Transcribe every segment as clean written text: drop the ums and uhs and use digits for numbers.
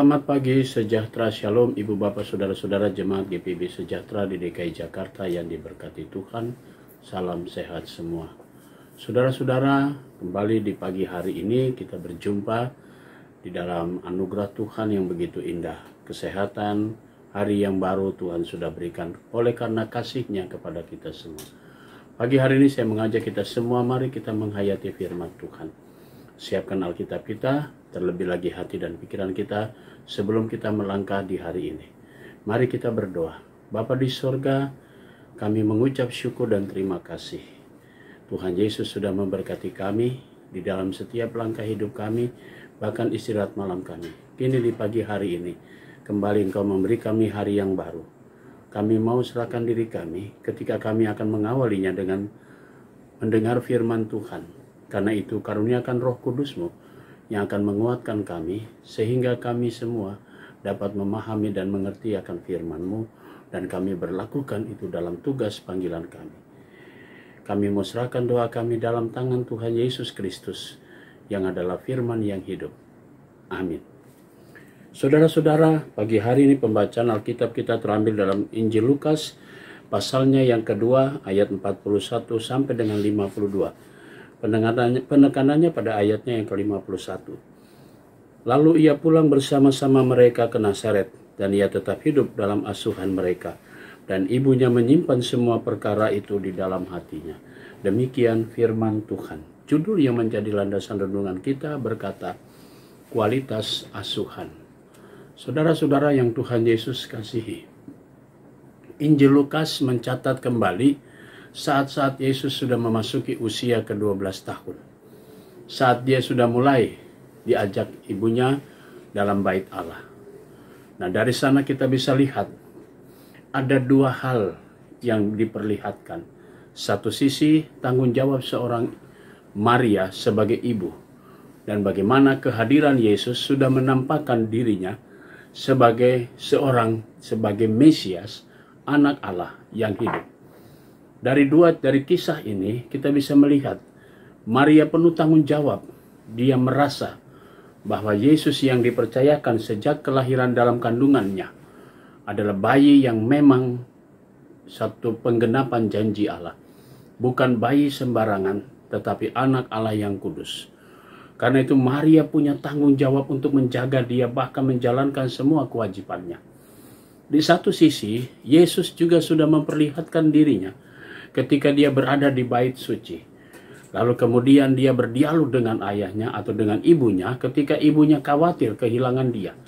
Selamat pagi, sejahtera, shalom Ibu Bapak Saudara-saudara jemaat GPIB Sejahtera di DKI Jakarta yang diberkati Tuhan. Salam sehat semua. Saudara-saudara, kembali di pagi hari ini kita berjumpa di dalam anugerah Tuhan yang begitu indah. Kesehatan, hari yang baru Tuhan sudah berikan oleh karena kasih-Nya kepada kita semua. Pagi hari ini saya mengajak kita semua, mari kita menghayati firman Tuhan. Siapkan Alkitab kita, terlebih lagi hati dan pikiran kita sebelum kita melangkah di hari ini. Mari kita berdoa. Bapa di sorga, kami mengucap syukur dan terima kasih. Tuhan Yesus sudah memberkati kami di dalam setiap langkah hidup kami, bahkan istirahat malam kami. Kini di pagi hari ini, kembali Engkau memberi kami hari yang baru. Kami mau serahkan diri kami ketika kami akan mengawalinya dengan mendengar firman Tuhan. Karena itu karuniakan Roh Kudus-Mu yang akan menguatkan kami sehingga kami semua dapat memahami dan mengerti akan firman-Mu dan kami berlakukan itu dalam tugas panggilan kami. Kami mau serahkan doa kami dalam tangan Tuhan Yesus Kristus yang adalah firman yang hidup. Amin. Saudara-saudara, pagi hari ini pembacaan Alkitab kita terambil dalam Injil Lukas pasalnya yang kedua ayat 41 sampai dengan 52. Penekanannya pada ayatnya yang ke-51. Lalu ia pulang bersama-sama mereka ke Nazaret, dan ia tetap hidup dalam asuhan mereka. Dan ibunya menyimpan semua perkara itu di dalam hatinya. Demikian firman Tuhan. Judul yang menjadi landasan renungan kita berkata, kualitas asuhan. Saudara-saudara yang Tuhan Yesus kasihi, Injil Lukas mencatat kembali saat-saat Yesus sudah memasuki usia ke-12 tahun. Saat dia sudah mulai diajak ibunya dalam bait Allah. Nah, dari sana kita bisa lihat ada dua hal yang diperlihatkan. Satu sisi tanggung jawab seorang Maria sebagai ibu. Dan bagaimana kehadiran Yesus sudah menampakkan dirinya sebagai Mesias, anak Allah yang hidup. Dari kisah ini kita bisa melihat Maria penuh tanggung jawab. Dia merasa bahwa Yesus yang dipercayakan sejak kelahiran dalam kandungannya adalah bayi yang memang satu penggenapan janji Allah. Bukan bayi sembarangan, tetapi anak Allah yang kudus. Karena itu Maria punya tanggung jawab untuk menjaga dia, bahkan menjalankan semua kewajibannya. Di satu sisi, Yesus juga sudah memperlihatkan dirinya ketika dia berada di bait suci. Lalu kemudian dia berdialog dengan ayahnya atau dengan ibunya ketika ibunya khawatir kehilangan dia.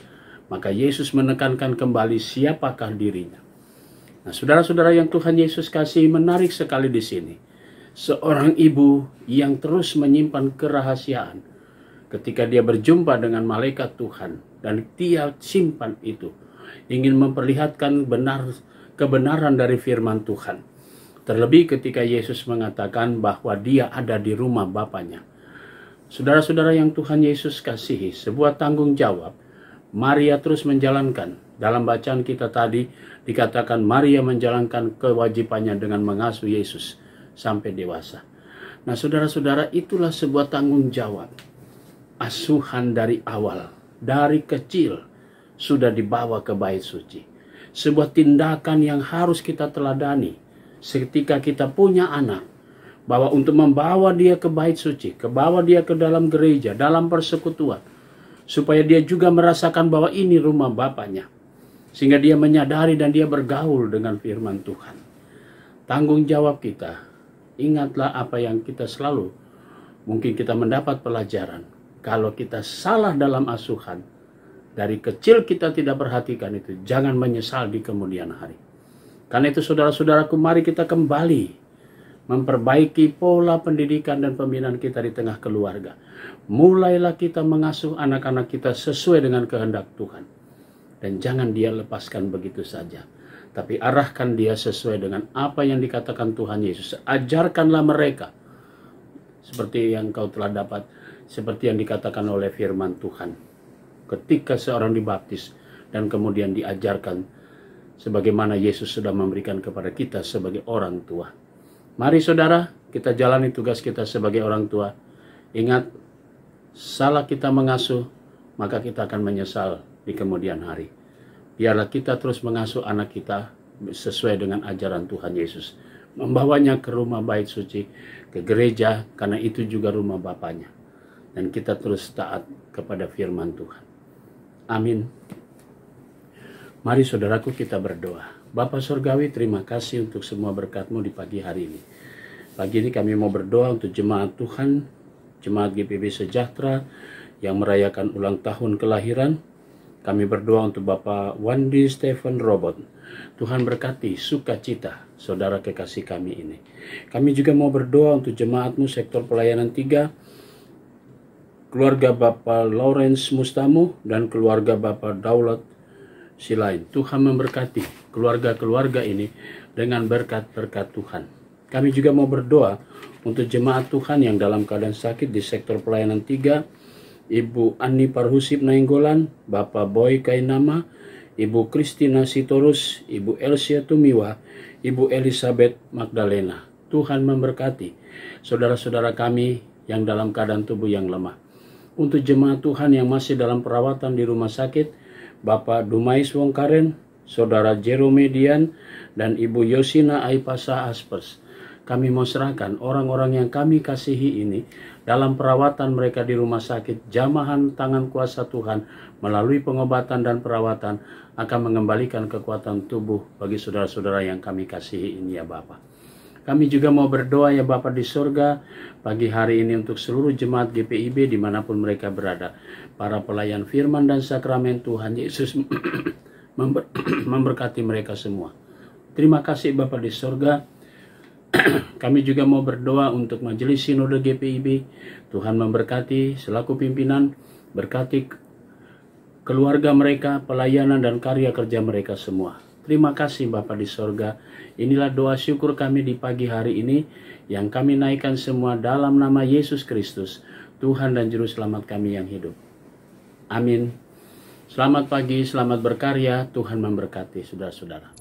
Maka Yesus menekankan kembali siapakah dirinya. Nah, saudara-saudara yang Tuhan Yesus kasih, menarik sekali di sini. Seorang ibu yang terus menyimpan kerahasiaan ketika dia berjumpa dengan malaikat Tuhan dan dia simpan itu, ingin memperlihatkan kebenaran dari firman Tuhan. Terlebih ketika Yesus mengatakan bahwa dia ada di rumah Bapaknya. Saudara-saudara yang Tuhan Yesus kasihi, sebuah tanggung jawab Maria terus menjalankan. Dalam bacaan kita tadi dikatakan Maria menjalankan kewajibannya dengan mengasuh Yesus sampai dewasa. Nah, saudara-saudara, itulah sebuah tanggung jawab. Asuhan dari awal, dari kecil sudah dibawa ke bait suci. Sebuah tindakan yang harus kita teladani ketika kita punya anak, bahwa untuk membawa dia ke bait suci, membawa dia ke dalam gereja, dalam persekutuan, supaya dia juga merasakan bahwa ini rumah Bapaknya, sehingga dia menyadari dan dia bergaul dengan firman Tuhan. Tanggung jawab kita, ingatlah apa yang kita selalu, mungkin kita mendapat pelajaran, kalau kita salah dalam asuhan, dari kecil kita tidak perhatikan itu, jangan menyesal di kemudian hari. Karena itu saudara-saudaraku, mari kita kembali memperbaiki pola pendidikan dan pembinaan kita di tengah keluarga. Mulailah kita mengasuh anak-anak kita sesuai dengan kehendak Tuhan. Dan jangan dia lepaskan begitu saja. Tapi arahkan dia sesuai dengan apa yang dikatakan Tuhan Yesus. Ajarkanlah mereka seperti yang kau telah dapat, seperti yang dikatakan oleh firman Tuhan. Ketika seorang dibaptis dan kemudian diajarkan sebagaimana Yesus sudah memberikan kepada kita sebagai orang tua. Mari saudara, kita jalani tugas kita sebagai orang tua. Ingat, salah kita mengasuh, maka kita akan menyesal di kemudian hari. Biarlah kita terus mengasuh anak kita sesuai dengan ajaran Tuhan Yesus. Membawanya ke rumah bait suci, ke gereja, karena itu juga rumah Bapaknya. Dan kita terus taat kepada firman Tuhan. Amin. Mari saudaraku kita berdoa. Bapa Surgawi, terima kasih untuk semua berkat-Mu di pagi hari ini. Pagi ini kami mau berdoa untuk jemaat Tuhan, jemaat GPIB Sejahtera yang merayakan ulang tahun kelahiran. Kami berdoa untuk Bapak Wandi Stephen Robot. Tuhan berkati sukacita saudara kekasih kami ini. Kami juga mau berdoa untuk jemaat-Mu sektor pelayanan 3, keluarga Bapak Lawrence Mustamu dan keluarga Bapak Daulat Silain. Tuhan memberkati keluarga-keluarga ini dengan berkat-berkat Tuhan. Kami juga mau berdoa untuk jemaat Tuhan yang dalam keadaan sakit di sektor pelayanan 3, Ibu Ani Parhusip Nainggolan, Bapak Boy Kainama, Ibu Kristina Sitorus, Ibu Elsia Tumiwa, Ibu Elizabeth Magdalena. Tuhan memberkati saudara-saudara kami yang dalam keadaan tubuh yang lemah. Untuk jemaat Tuhan yang masih dalam perawatan di rumah sakit, Bapak Dumais Wongkaren, Saudara Jerome Dian, dan Ibu Yosina Aipasa Aspers. Kami mau serahkan orang-orang yang kami kasihi ini dalam perawatan mereka di rumah sakit. Jamahan tangan kuasa Tuhan melalui pengobatan dan perawatan akan mengembalikan kekuatan tubuh bagi saudara-saudara yang kami kasihi ini ya Bapak. Kami juga mau berdoa ya Bapa di surga pagi hari ini untuk seluruh jemaat GPIB dimanapun mereka berada. Para pelayan firman dan sakramen Tuhan Yesus memberkati mereka semua. Terima kasih Bapa di surga. Kami juga mau berdoa untuk majelis sinode GPIB. Tuhan memberkati selaku pimpinan, berkati keluarga mereka, pelayanan dan karya kerja mereka semua. Terima kasih Bapa di sorga. Inilah doa syukur kami di pagi hari ini yang kami naikkan semua dalam nama Yesus Kristus, Tuhan dan Juru Selamat kami yang hidup. Amin. Selamat pagi, selamat berkarya. Tuhan memberkati saudara-saudara.